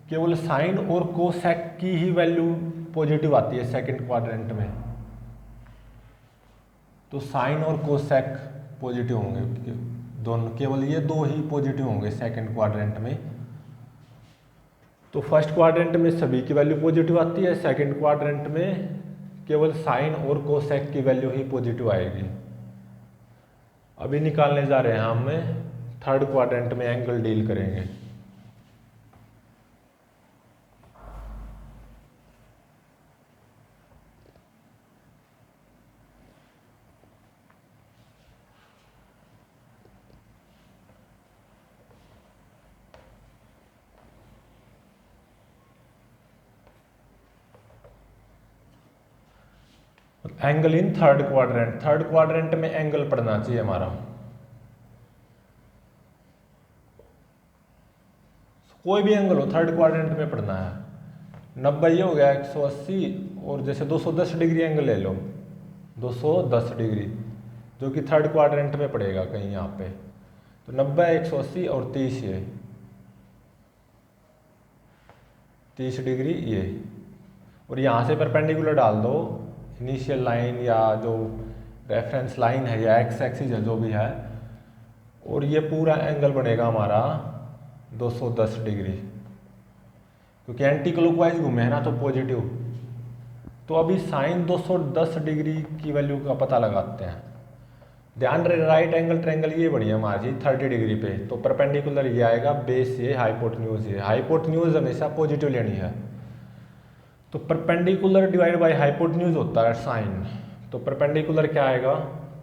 केवल साइन और कोसेक की ही वैल्यू पॉजिटिव आती है सेकंड क्वाड्रेंट में। तो साइन और कोसेक पॉजिटिव होंगे दोनों, केवल ये दो ही पॉजिटिव होंगे सेकंड क्वाड्रेंट में। तो फर्स्ट क्वाड्रेंट में सभी की वैल्यू पॉजिटिव आती है, सेकंड क्वाड्रेंट में केवल साइन और कोसेक की वैल्यू ही पॉजिटिव आएगी। अभी निकालने जा रहे हैं हम थर्ड क्वाड्रेंट में एंगल डील करेंगे। Angle in third quadrant, third quadrant में एंगल पड़ना चाहिए हमारा, कोई भी एंगल हो थर्ड क्वाड्रेंट में पड़ना है। 90 ये हो गया 180, और जैसे 210 डिग्री एंगल ले लो, 210 डिग्री जो कि थर्ड क्वाड्रेंट में पड़ेगा कहीं यहाँ पे। तो 90, 180 और 30 ये 30 डिग्री ये, और यहाँ से परपेंडिकुलर डाल दो इनिशियल लाइन या जो रेफरेंस लाइन है या एक्स एक्सिस है जो भी है, और ये पूरा एंगल बनेगा हमारा 210 डिग्री, क्योंकि एंटी क्लॉकवाइज घूमे है ना तो पॉजिटिव। तो अभी साइन 210 डिग्री की वैल्यू का पता लगाते हैं। ध्यान रहे राइट एंगल ट्रायंगल ये बढ़िया हमारी 30 डिग्री पे, तो परपेंडिकुलर ये आएगा, बेस ये, हाइपोटेन्यूज ये, हाइपोटेन्यूज हमेशा पॉजिटिव लेनी है। तो परपेंडिकुलर डिवाइड बाय हाइपोटेन्यूज होता है साइन, तो परपेंडिकुलर क्या आएगा,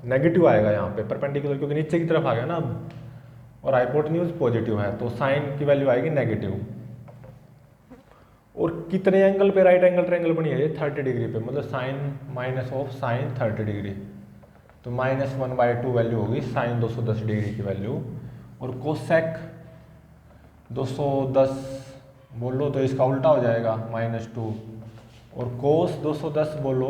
नेगेटिव आएगा यहाँ पे परपेंडिकुलर, क्योंकि नीचे की तरफ आ गया ना अब, और हाइपोटेन्यूज पॉजिटिव है, तो साइन की वैल्यू आएगी नेगेटिव। और कितने एंगल पे राइट एंगल ट्रायंगल बनी है ये 30 डिग्री पे, मतलब sine minus of sine 30 degree, तो -1/2 वैल्यू होगी साइन 210 डिग्री की वैल्यू। और कोसेक 210 बोलो तो इसका उल्टा हो जाएगा -2, और कोस 210 बोलो,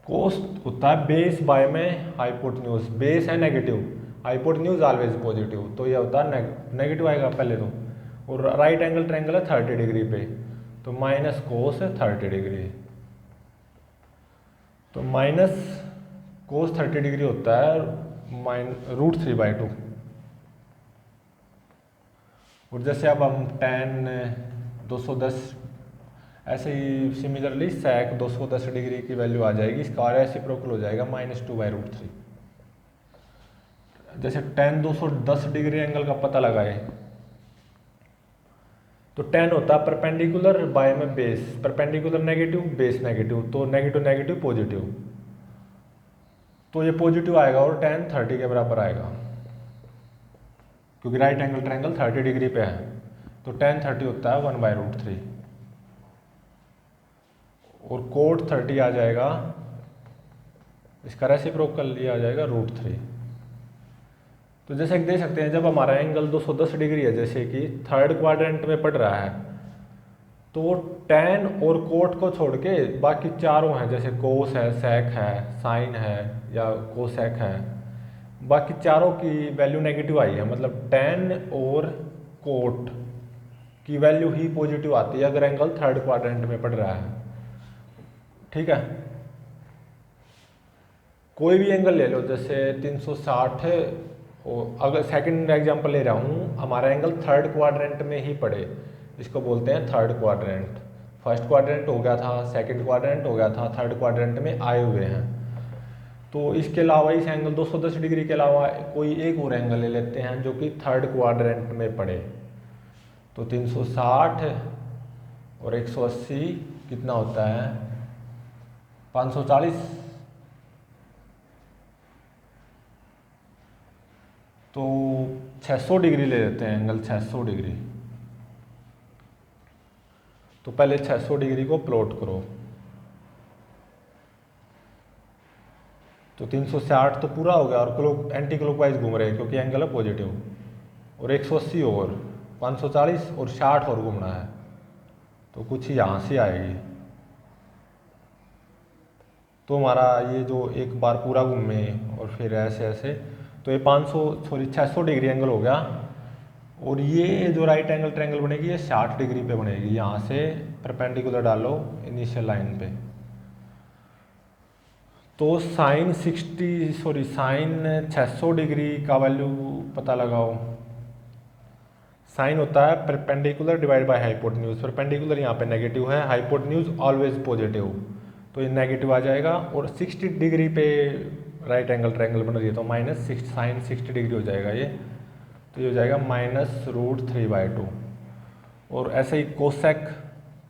कोस होता है बेस बाय में हाइपोटेन्यूज, बेस है नेगेटिव, हाइपोटेन्यूज ऑलवेज पॉजिटिव, तो ये होता है नेगेटिव आएगा पहले तो। और राइट एंगल ट्रायंगल है 30 डिग्री पे, तो माइनस कोस 30 डिग्री, तो माइनस कोस 30 डिग्री होता है √3/2। और जैसे अब हम tan 210 ऐसे ही सिमिलरली sec 210 डिग्री की वैल्यू आ जाएगी, इसका और रेसिप्रोकल हो जाएगा -2/√3। जैसे tan 210 डिग्री एंगल का पता लगाए तो tan होता है परपेंडिकुलर बाय में base, perpendicular negative, base negative, तो नेगेटिव नेगेटिव पॉजिटिव, तो ये पॉजिटिव आएगा और tan 30 के बराबर आएगा, क्योंकि राइट एंगल ट्रायंगल 30 डिग्री पे है, तो tan 30 होता है 1/√3, और कोट 30 आ जाएगा, इसका रेसिप्रोकल ये आ जाएगा √3। तो जैसे कि देख सकते हैं जब हमारा एंगल 210 डिग्री है, जैसे कि थर्ड क्वाड्रेंट में पड़ रहा है, तो वो tan और कोट को छोड़ के बाकी चारों हैं, जैसे कोस है, सेक है, साइन है या कोसेक है, बाकी चारों की वैल्यू नेगेटिव आई है, मतलब tan और कोट की वैल्यू ही पॉजिटिव आती है अगर एंगल थर्ड क्वाड्रेंट में पड़ रहा है। ठीक है, कोई भी एंगल ले लो, जैसे 360 है, और अगर सेकंड एग्जांपल ले रहा हूँ, हमारा एंगल थर्ड क्वाड्रेंट में ही पड़े, इसको बोलते हैं थर्ड क्वाड्रेंट। फर्स्ट क्वाड्रेंट हो गया था, सेकंड क्वाड्रेंट हो गया था, थर्ड क्वाड्रेंट में आए हुए हैं। तो इसके अलावा इस एंगल 210 डिग्री के अलावा कोई एक और एंगल ले लेते हैं जो कि थर्ड क्वाड्रेंट में पड़े, तो 360 और 180 कितना होता है 540, तो 600 डिग्री ले लेते हैं एंगल 600 डिग्री। तो पहले 600 डिग्री को प्लॉट करो, तो 360 तो पूरा हो गया और एंटी क्लॉकवाइज घूम रहे हैं क्योंकि एंगल है पॉजिटिव, और 180 और 540 और 60 और घूमना है, तो कुछ यहाँ से आएगी। तो हमारा ये जो एक बार पूरा घूमे और फिर ऐसे ऐसे, तो ये 600 डिग्री एंगल हो गया। और ये जो राइट एंगल ट्रायंगल बनेगी ये 60 डिग्री पे बनेगी, यहाँ से परपेंडिकुलर डालो इनिशियल लाइन पे। तो साइन 600 डिग्री का वैल्यू पता लगाओ। साइन होता है perpendicular divide by hypotenuse. Perpendicular यहाँ पे नेगेटिव है, हाइपोटेन्यूज ऑलवेज पॉजिटिव, तो ये नेगेटिव आ जाएगा। और 60 डिग्री पे राइट एंगल ट्रायंगल बन रही है तो साइन 60 डिग्री हो जाएगा ये, तो ये हो जाएगा -√3/2। और ऐसे ही कोसेक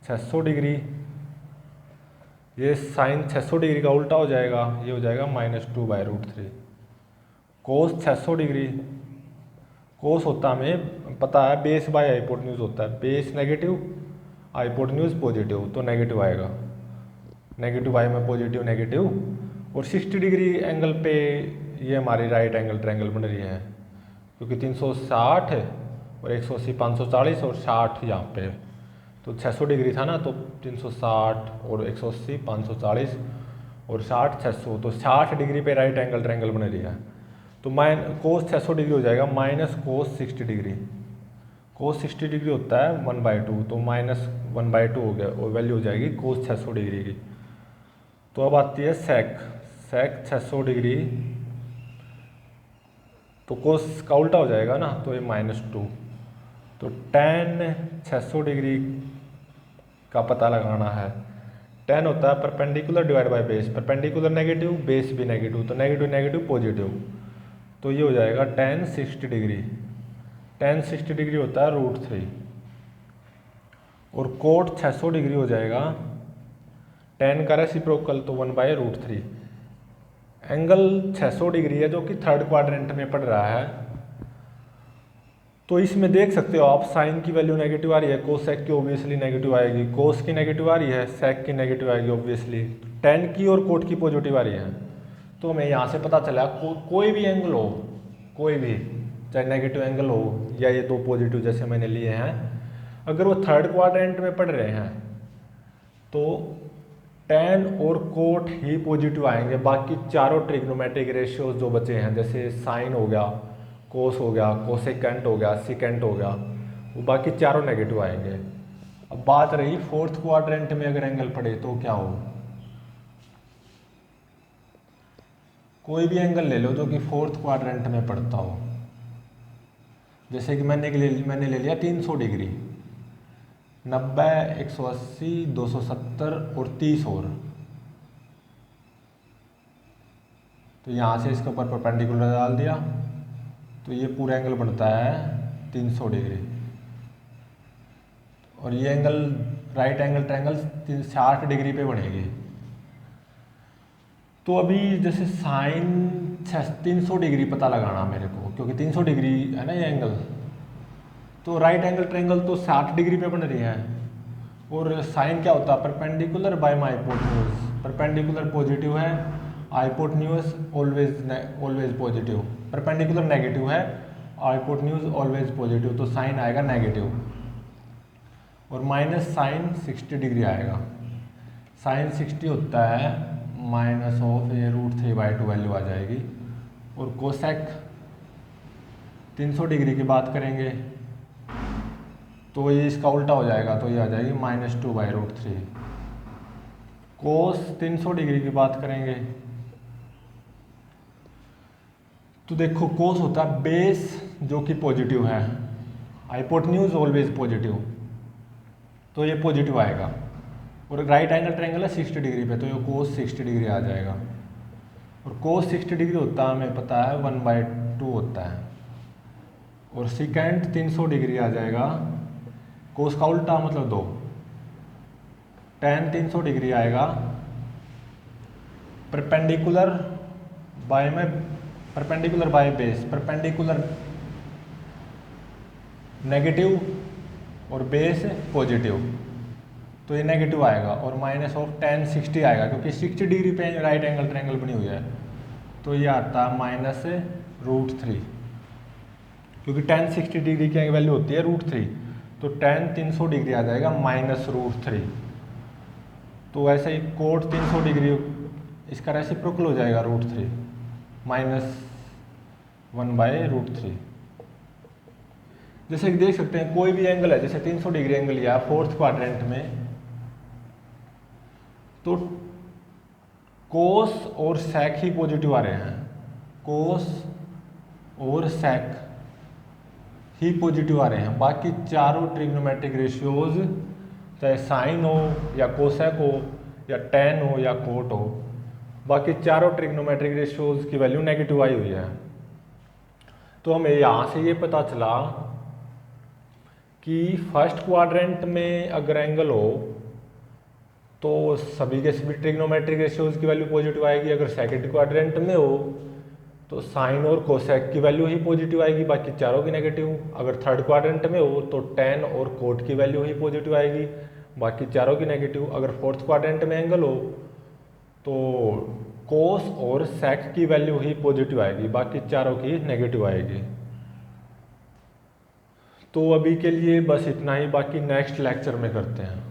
600 डिग्री, ये साइन 600 डिग्री का उल्टा हो जाएगा, ये हो जाएगा -2/√3। कोस 600 डिग्री, कोस होता हमें पता है बेस बाय हाइपोटेन्यूज होता है, बेस नेगेटिव हाइपोटेन्यूज पॉजिटिव, तो नेगेटिव आएगा, नेगेटिव आई में पॉजिटिव नेगेटिव। और 60 डिग्री एंगल पे ये हमारी राइट एंगल ट्रायंगल बन रही है क्योंकि 360 है और 180 540 और 60 यहाँ पे, तो 600 डिग्री था ना, तो 360 और 180 540 और 60 600, तो 60 डिग्री पे राइट एंगल ट्रायंगल बन रही है। तो कोस 600 डिग्री हो जाएगा माइनस कोस 60 डिग्री। कोस 60 डिग्री होता है 1/2, तो -1/2 हो गया और वैल्यू हो जाएगी कोस 600 डिग्री की। तो अब आती है सेक 600 डिग्री, तो कोस का उल्टा हो जाएगा ना, तो ये -2। तो tan 600 डिग्री का पता लगाना है। tan होता है perpendicular divide by base, perpendicular negative base भी नेगेटिव, तो नेगेटिव नेगेटिव पॉजिटिव, तो ये हो जाएगा tan 60 डिग्री। tan 60 डिग्री होता है √3। और कोट 600 डिग्री हो जाएगा tan का रेसिप्रोकल, तो 1/√3। एंगल 600 डिग्री है जो कि थर्ड क्वाड्रेंट में पड़ रहा है, तो इसमें देख सकते हो आप साइन की वैल्यू नेगेटिव आ रही है, कोसेक की ऑब्वियसली नेगेटिव आएगी, कोस की नेगेटिव आ रही है, सेक की नेगेटिव आएगी ऑब्वियसली, tan की और कोट की पॉजिटिव आ रही है। तो हमें यहाँ से पता चला कोई भी एंगल हो, कोई भी चाहे नेगेटिव एंगल हो या ये दो पॉजिटिव जैसे मैंने लिए हैं, अगर वो थर्ड क्वाड्रेंट में पड़ रहे हैं तो tan और कोट ही पॉजिटिव आएंगे, बाकी चारों ट्रिग्नोमेट्रिक रेशियोज जो बचे हैं जैसे साइन हो गया, कोस हो गया, कोसेकेंट हो गया, सिकेंट हो गया, वो बाकी चारों नेगेटिव आएंगे। अब बात रही फोर्थ क्वाड्रेंट में अगर एंगल पड़े तो क्या हो, कोई भी एंगल ले लो जो कि फोर्थ क्वाड्रेंट में पड़ता हो, जैसे कि मैंने ले लिया 300 डिग्री, 90 180 270 और 30 और, तो यहाँ से इसके ऊपर परपेंडिकुलर डाल दिया तो ये पूरा एंगल बनता है 300 डिग्री। और ये angle right angle triangle 60 degree पे बनेगी। तो अभी जैसे साइन 300 डिग्री पता लगाना मेरे को, क्योंकि 300 डिग्री है ना ये एंगल, तो राइट एंगल ट्रायंगल तो 60 डिग्री पे बन रही है। और साइन क्या होता है perpendicular by hypotenuse, perpendicular positive है, hypotenuse always positive, perpendicular negative है, हाइपोटेन्यूज ऑलवेज पॉजिटिव, तो साइन आएगा नेगेटिव। और माइनस साइन 60 डिग्री आएगा, साइन 60 होता है -√3/2 वैल्यू आ जाएगी। और कोसेक 300 डिग्री की बात करेंगे तो ये इसका उल्टा हो जाएगा, तो ये आ जाएगी -2/√3। कोस 300 डिग्री की बात करेंगे तो देखो कोस होता है बेस जो कि पॉजिटिव है, हाइपोटेन्यूज ऑलवेज पॉजिटिव, तो ये पॉजिटिव आएगा। और राइट एंगल ट्रायंगल है 60 डिग्री पे, तो ये कोस 60 डिग्री आ जाएगा। और कोस 60 डिग्री होता है हमें पता है 1/2 होता है। और सिकेंट 300 डिग्री आ जाएगा, कोस का उल्टा मतलब 2, tan 300 डिग्री आएगा perpendicular by base, perpendicular negative और बेस पॉजिटिव, तो ये नेगेटिव आएगा। और -tan 60 आएगा क्योंकि 60 डिग्री पे राइट एंगल ट्रायंगल बनी हुई है, तो ये आता है -√3, क्योंकि tan 60 डिग्री की वैल्यू होती है √3, तो tan 300 डिग्री आ जाएगा -√3। तो ऐसे ही कोट 300 डिग्री इसका रेसिप्रोकल हो जाएगा √3 -1/√3। जैसे कि देख सकते हैं कोई भी एंगल है, जैसे 300 डिग्री एंगल लिया फोर्थ क्वाड्रेंट में, तो कोस और सेक ही पॉजिटिव आ रहे हैं, कोस और सेक ही पॉजिटिव आ रहे हैं। बाकी चारों ट्रिग्नोमेट्रिक रेशियोज, चाहे साइन हो या कोसेक हो या टेन हो या कोट हो, बाकी चारों ट्रिग्नोमेट्रिक रेशियोज की वैल्यू नेगेटिव आई हुई है। तो हमें यहाँ से ये पता चला कि फर्स्ट क्वाड्रेंट में अगर एंगल हो तो सभी के सभी ट्रिग्नोमेट्रिक रेशियोज की वैल्यू पॉजिटिव आएगी। अगर सेकंड क्वाड्रेंट में हो तो साइन और कोसेक की वैल्यू ही पॉजिटिव आएगी, बाकी चारों की नेगेटिव। अगर थर्ड क्वाड्रेंट में हो तो टेन और कोट की वैल्यू ही पॉजिटिव आएगी, बाकी चारों की नेगेटिव। अगर फोर्थ क्वाड्रेंट में एंगल हो तो कोस और सेक की वैल्यू ही पॉजिटिव आएगी, बाकी चारों की नेगेटिव आएगी। तो अभी के लिए बस इतना ही, बाकी नेक्स्ट लेक्चर में करते हैं।